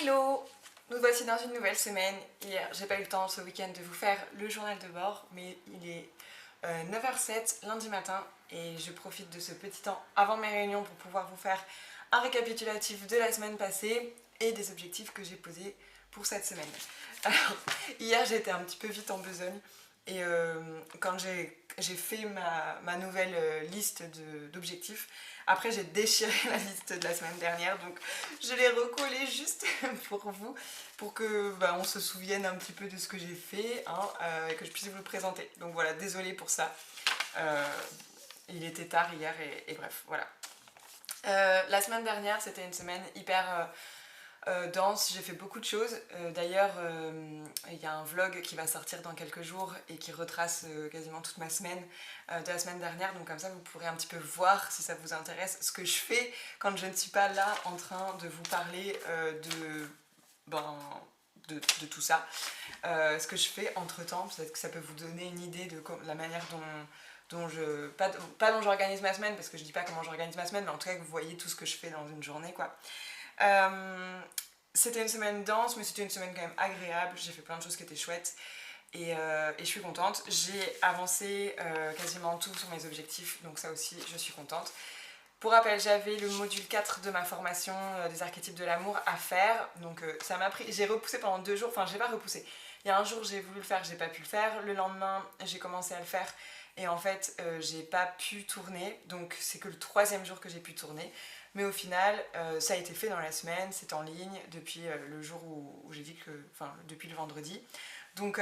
Hello! Nous voici dans une nouvelle semaine. Hier, j'ai pas eu le temps ce week-end de vous faire le journal de bord, mais il est 9h07 lundi matin et je profite de ce petit temps avant mes réunions pour pouvoir vous faire un récapitulatif de la semaine passée et des objectifs que j'ai posés pour cette semaine. Alors, hier j'ai été un petit peu vite en besogne et quand j'ai fait ma nouvelle liste d'objectifs, après j'ai déchiré la liste de la semaine dernière, donc je l'ai recollée juste pour vous, pour que on se souvienne un petit peu de ce que j'ai fait et que je puisse vous le présenter. Donc voilà, désolée pour ça. Il était tard hier et bref, voilà. La semaine dernière, c'était une semaine hyper dense, j'ai fait beaucoup de choses. D'ailleurs, il y a un vlog qui va sortir dans quelques jours et qui retrace quasiment toute ma semaine de la semaine dernière. Donc comme ça, vous pourrez un petit peu voir, si ça vous intéresse, ce que je fais quand je ne suis pas là en train de vous parler de tout ça. Ce que je fais entre-temps, peut-être que ça peut vous donner une idée de la manière dont je... Pas dont j'organise ma semaine, parce que je dis pas comment j'organise ma semaine, mais en tout cas que vous voyez tout ce que je fais dans une journée, quoi. C'était une semaine dense, mais c'était une semaine quand même agréable. J'ai fait plein de choses qui étaient chouettes et je suis contente. J'ai avancé quasiment tout sur mes objectifs, donc ça aussi je suis contente. Pour rappel, j'avais le module 4 de ma formation des archétypes de l'amour à faire, donc ça m'a pris, j'ai repoussé pendant 2 jours, enfin j'ai pas repoussé. Il y a un jour j'ai voulu le faire, j'ai pas pu le faire, le lendemain j'ai commencé à le faire et en fait j'ai pas pu tourner, donc c'est que le 3e jour que j'ai pu tourner. Mais au final, ça a été fait dans la semaine, c'est en ligne depuis le jour où j'ai dit que... Enfin, depuis le vendredi. Donc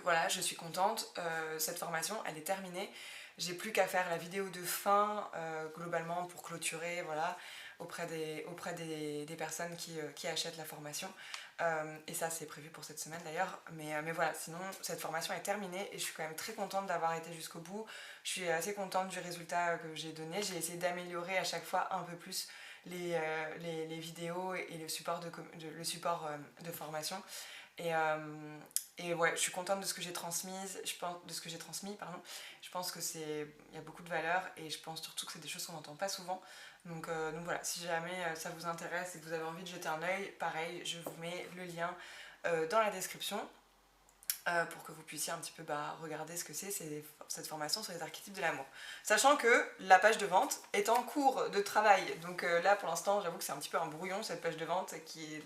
voilà, je suis contente. Cette formation, elle est terminée. J'ai plus qu'à faire la vidéo de fin, globalement, pour clôturer, voilà, auprès des personnes qui achètent la formation. Et ça, c'est prévu pour cette semaine d'ailleurs. Mais voilà, sinon, cette formation est terminée et je suis quand même très contente d'avoir été jusqu'au bout. Je suis assez contente du résultat que j'ai donné. J'ai essayé d'améliorer à chaque fois un peu plus les vidéos et le support de formation. Et ouais, je suis contente de ce que j'ai transmis, pardon. Je pense que il y a beaucoup de valeur et je pense surtout que c'est des choses qu'on n'entend pas souvent. Donc voilà, si jamais ça vous intéresse et que vous avez envie de jeter un œil, pareil, je vous mets le lien dans la description pour que vous puissiez un petit peu regarder ce que c'est cette formation sur les archétypes de l'amour. Sachant que la page de vente est en cours de travail, donc là pour l'instant j'avoue que c'est un petit peu un brouillon cette page de vente qui est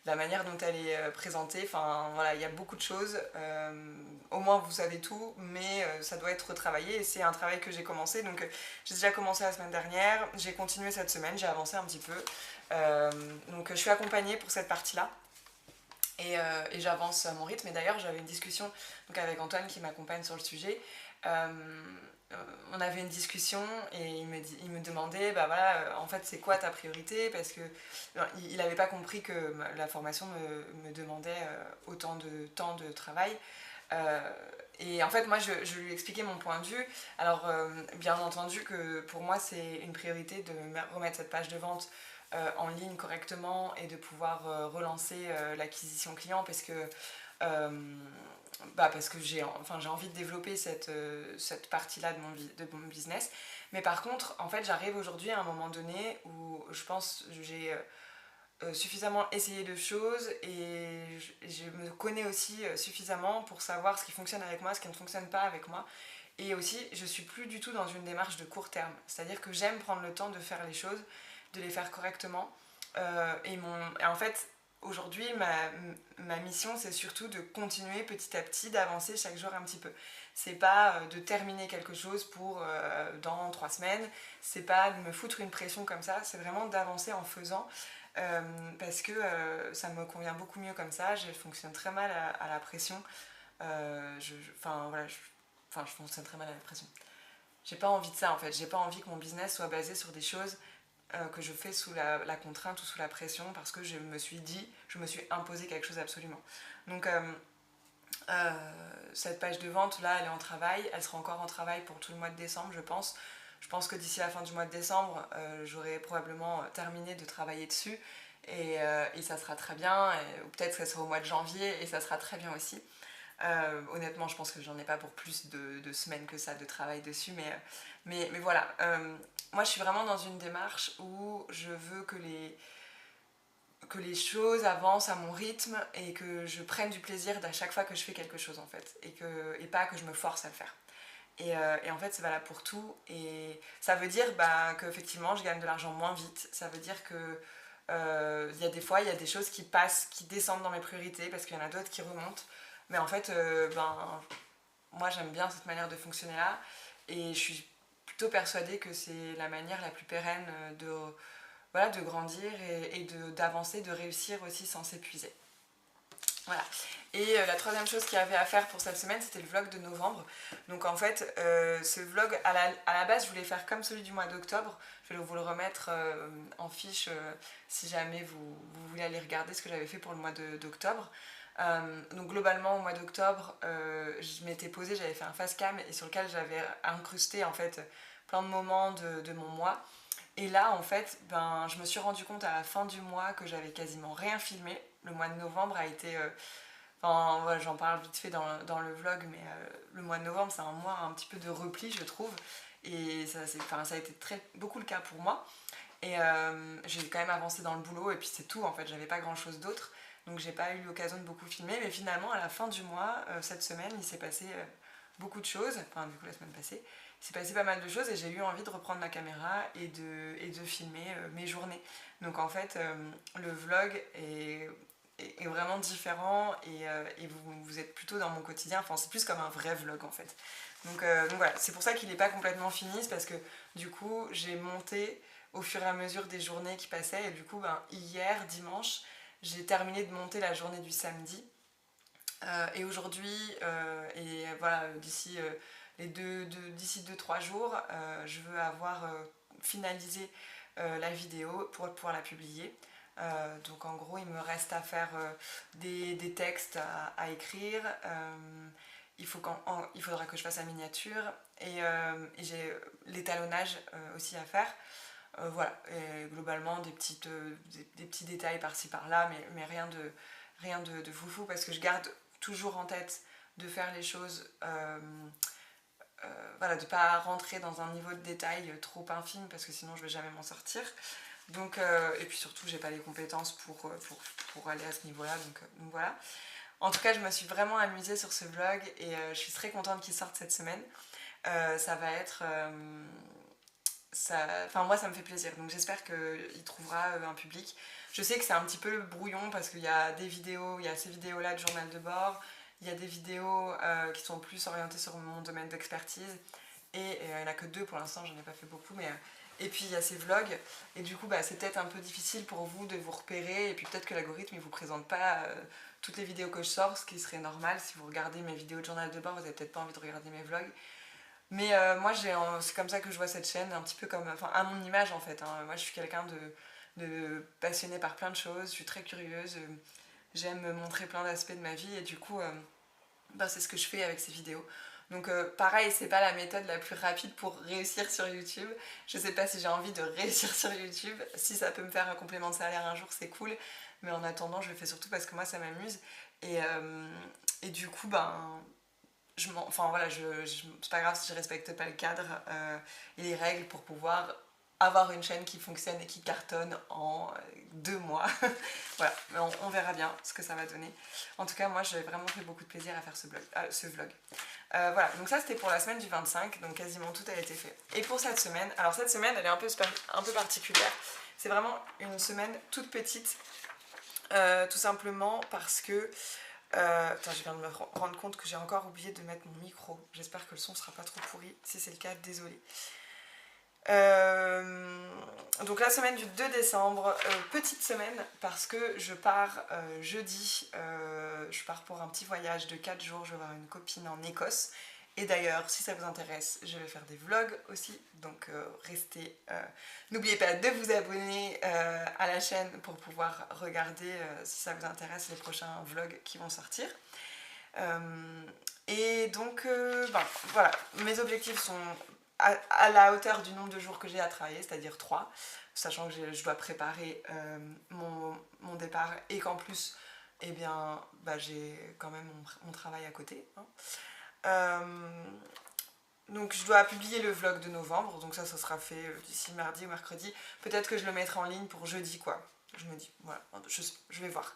la manière dont elle est présentée, enfin voilà, il y a beaucoup de choses, au moins vous savez tout, mais ça doit être retravaillé et c'est un travail que j'ai commencé, donc j'ai déjà commencé la semaine dernière, j'ai continué cette semaine, j'ai avancé un petit peu, donc je suis accompagnée pour cette partie-là. Et j'avance à mon rythme. Et d'ailleurs, j'avais une discussion donc, avec Antoine qui m'accompagne sur le sujet. On avait une discussion et il me demandait, voilà, en fait, c'est quoi ta priorité? Parce que il n'avait pas compris que la formation me demandait autant de temps de travail. Et en fait, moi, je lui expliquais mon point de vue. Alors, bien entendu que pour moi, c'est une priorité de remettre cette page de vente en ligne correctement et de pouvoir relancer l'acquisition client parce que j'ai envie de développer cette partie-là de mon business. Mais par contre, en fait, j'arrive aujourd'hui à un moment donné où je pense que j'ai suffisamment essayé de choses et je me connais aussi suffisamment pour savoir ce qui fonctionne avec moi, ce qui ne fonctionne pas avec moi. Et aussi, je suis plus du tout dans une démarche de court terme. C'est-à-dire que j'aime prendre le temps de faire les choses, de les faire correctement. Et en fait, aujourd'hui, ma mission, c'est surtout de continuer petit à petit, d'avancer chaque jour un petit peu. C'est pas de terminer quelque chose pour dans 3 semaines, c'est pas de me foutre une pression comme ça, c'est vraiment d'avancer en faisant. Parce que ça me convient beaucoup mieux comme ça, je fonctionne très mal à la pression. Je fonctionne très mal à la pression. J'ai pas envie de ça en fait, j'ai pas envie que mon business soit basé sur des choses que je fais sous la contrainte ou sous la pression parce que je me suis imposé quelque chose absolument. Donc cette page de vente là, elle est en travail, elle sera encore en travail pour tout le mois de décembre je pense. Je pense que d'ici la fin du mois de décembre, j'aurai probablement terminé de travailler dessus et ça sera très bien, ou peut-être que ça sera au mois de janvier et ça sera très bien aussi. Honnêtement, je pense que j'en ai pas pour plus de semaines que ça de travail dessus, mais voilà. Moi, je suis vraiment dans une démarche où je veux que que les choses avancent à mon rythme et que je prenne du plaisir à chaque fois que je fais quelque chose en fait, et pas que je me force à le faire. Et en fait c'est valable pour tout, et ça veut dire qu'effectivement je gagne de l'argent moins vite, ça veut dire que il y a des fois il y a des choses qui passent, qui descendent dans mes priorités parce qu'il y en a d'autres qui remontent, mais en fait moi j'aime bien cette manière de fonctionner là, et je suis plutôt persuadée que c'est la manière la plus pérenne de grandir d'avancer, de réussir aussi sans s'épuiser. Voilà. Et la troisième chose qu'il y avait à faire pour cette semaine, c'était le vlog de novembre. Donc en fait, ce vlog, à la base, je voulais faire comme celui du mois d'octobre. Je vais vous le remettre en fiche si jamais vous voulez aller regarder ce que j'avais fait pour le mois d'octobre. Donc globalement, au mois d'octobre, je m'étais posée, j'avais fait un face cam et sur lequel j'avais incrusté en fait plein de moments de mon mois. Et là, en fait, je me suis rendu compte à la fin du mois que j'avais quasiment rien filmé. Le mois de novembre a été... voilà, j'en parle vite fait dans le vlog, mais le mois de novembre, c'est un mois un petit peu de repli, je trouve. Et ça a été beaucoup le cas pour moi. Et j'ai quand même avancé dans le boulot, et puis c'est tout, en fait. J'avais pas grand-chose d'autre. Donc j'ai pas eu l'occasion de beaucoup filmer. Mais finalement, à la fin du mois, cette semaine, il s'est passé beaucoup de choses. Enfin, du coup, la semaine passée. Il s'est passé pas mal de choses et j'ai eu envie de reprendre ma caméra et de filmer mes journées. Donc en fait, le vlog est vraiment différent, et vous êtes plutôt dans mon quotidien. Enfin, c'est plus comme un vrai vlog en fait. Donc voilà, c'est pour ça qu'il n'est pas complètement fini, c'est parce que du coup, j'ai monté au fur et à mesure des journées qui passaient, et du coup, hier, dimanche, j'ai terminé de monter la journée du samedi. Et aujourd'hui, et voilà, d'ici 2-3 jours, je veux avoir finalisé la vidéo pour pouvoir la publier. Donc en gros, il me reste à faire des textes à écrire. Il faudra que je fasse la miniature, et j'ai l'étalonnage aussi à faire. Voilà, et globalement des petits détails par-ci par-là, mais rien de foufou, parce que je garde toujours en tête de faire les choses, voilà, de ne pas rentrer dans un niveau de détail trop infime, parce que sinon je ne vais jamais m'en sortir. Donc, et puis surtout, j'ai pas les compétences pour aller à ce niveau-là, donc voilà. En tout cas, je me suis vraiment amusée sur ce vlog, et je suis très contente qu'il sorte cette semaine. Ça va être... moi, ça me fait plaisir, donc j'espère qu'il trouvera un public. Je sais que c'est un petit peu brouillon parce qu'il y a des vidéos, il y a ces vidéos-là de journal de bord, il y a des vidéos qui sont plus orientées sur mon domaine d'expertise, et il n'y en a que 2 pour l'instant, j'en ai pas fait beaucoup, mais... Et puis il y a ces vlogs, et du coup c'est peut-être un peu difficile pour vous de vous repérer, et puis peut-être que l'algorithme ne vous présente pas toutes les vidéos que je sors, ce qui serait normal. Si vous regardez mes vidéos de journal de bord, vous n'avez peut-être pas envie de regarder mes vlogs. Mais moi c'est comme ça que je vois cette chaîne, un petit peu comme, enfin, à mon image en fait, hein. Moi je suis quelqu'un de passionné par plein de choses, je suis très curieuse, j'aime montrer plein d'aspects de ma vie, et du coup c'est ce que je fais avec ces vidéos. Donc pareil, c'est pas la méthode la plus rapide pour réussir sur YouTube. Je sais pas si j'ai envie de réussir sur YouTube. Si ça peut me faire un complément de salaire un jour, c'est cool. Mais en attendant, je le fais surtout parce que moi, ça m'amuse. Et du coup, enfin voilà, c'est pas grave si je respecte pas le cadre et les règles pour pouvoir avoir une chaîne qui fonctionne et qui cartonne en 2 mois. Voilà, mais on verra bien ce que ça va donner. En tout cas, moi, j'ai vraiment pris beaucoup de plaisir à faire ce vlog. Voilà, donc ça, c'était pour la semaine du 25, donc quasiment tout a été fait. Et pour cette semaine, alors cette semaine, elle est un peu particulière. C'est vraiment une semaine toute petite, tout simplement parce que... Attends, je viens de me rendre compte que j'ai encore oublié de mettre mon micro. J'espère que le son sera pas trop pourri. Si c'est le cas, désolé. Donc la semaine du 2 décembre, petite semaine parce que je pars jeudi, je pars pour un petit voyage de 4 jours, je vais voir une copine en Écosse. Et d'ailleurs, si ça vous intéresse, je vais faire des vlogs aussi, donc restez, n'oubliez pas de vous abonner à la chaîne pour pouvoir regarder, si ça vous intéresse, les prochains vlogs qui vont sortir. Et donc, voilà, mes objectifs sont à la hauteur du nombre de jours que j'ai à travailler, c'est-à-dire 3, sachant que je dois préparer mon départ, et qu'en plus, eh bien, j'ai quand même mon travail à côté, hein. Donc je dois publier le vlog de novembre, donc ça sera fait d'ici mardi ou mercredi. Peut-être que je le mettrai en ligne pour jeudi, quoi. je me dis, voilà, je vais voir.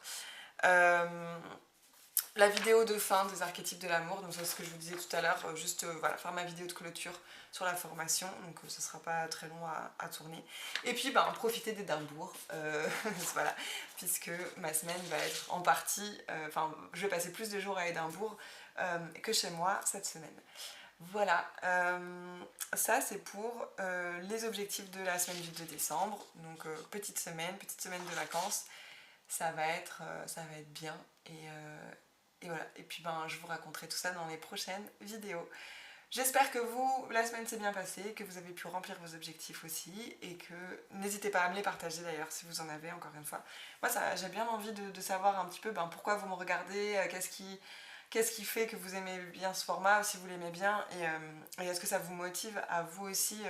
La vidéo de fin des archétypes de l'amour, donc c'est ce que je vous disais tout à l'heure, juste voilà, faire ma vidéo de clôture sur la formation, donc ce sera pas très long à tourner. Et puis profiter d'Édimbourg, voilà, puisque ma semaine va être en partie, enfin je vais passer plus de jours à Édimbourg que chez moi cette semaine. Voilà, ça c'est pour les objectifs de la semaine du 2 décembre, donc petite semaine de vacances, ça va être bien et voilà, et puis je vous raconterai tout ça dans les prochaines vidéos. J'espère que vous, la semaine s'est bien passée, que vous avez pu remplir vos objectifs aussi et que n'hésitez pas à me les partager d'ailleurs si vous en avez encore une fois. Moi j'ai bien envie de savoir un petit peu pourquoi vous me regardez, qu'est-ce qui fait que vous aimez bien ce format, si vous l'aimez bien et est-ce que ça vous motive à vous aussi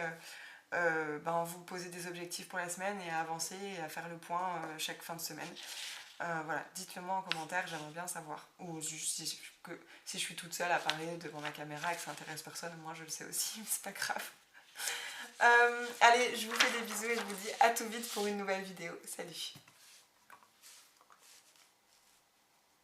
vous poser des objectifs pour la semaine et à avancer et à faire le point chaque fin de semaine. Voilà, dites-le moi en commentaire, j'aimerais bien savoir. Ou juste si je suis toute seule à parler devant ma caméra et que ça intéresse personne, moi je le sais aussi, mais c'est pas grave. Allez, je vous fais des bisous et je vous dis à tout vite pour une nouvelle vidéo. Salut!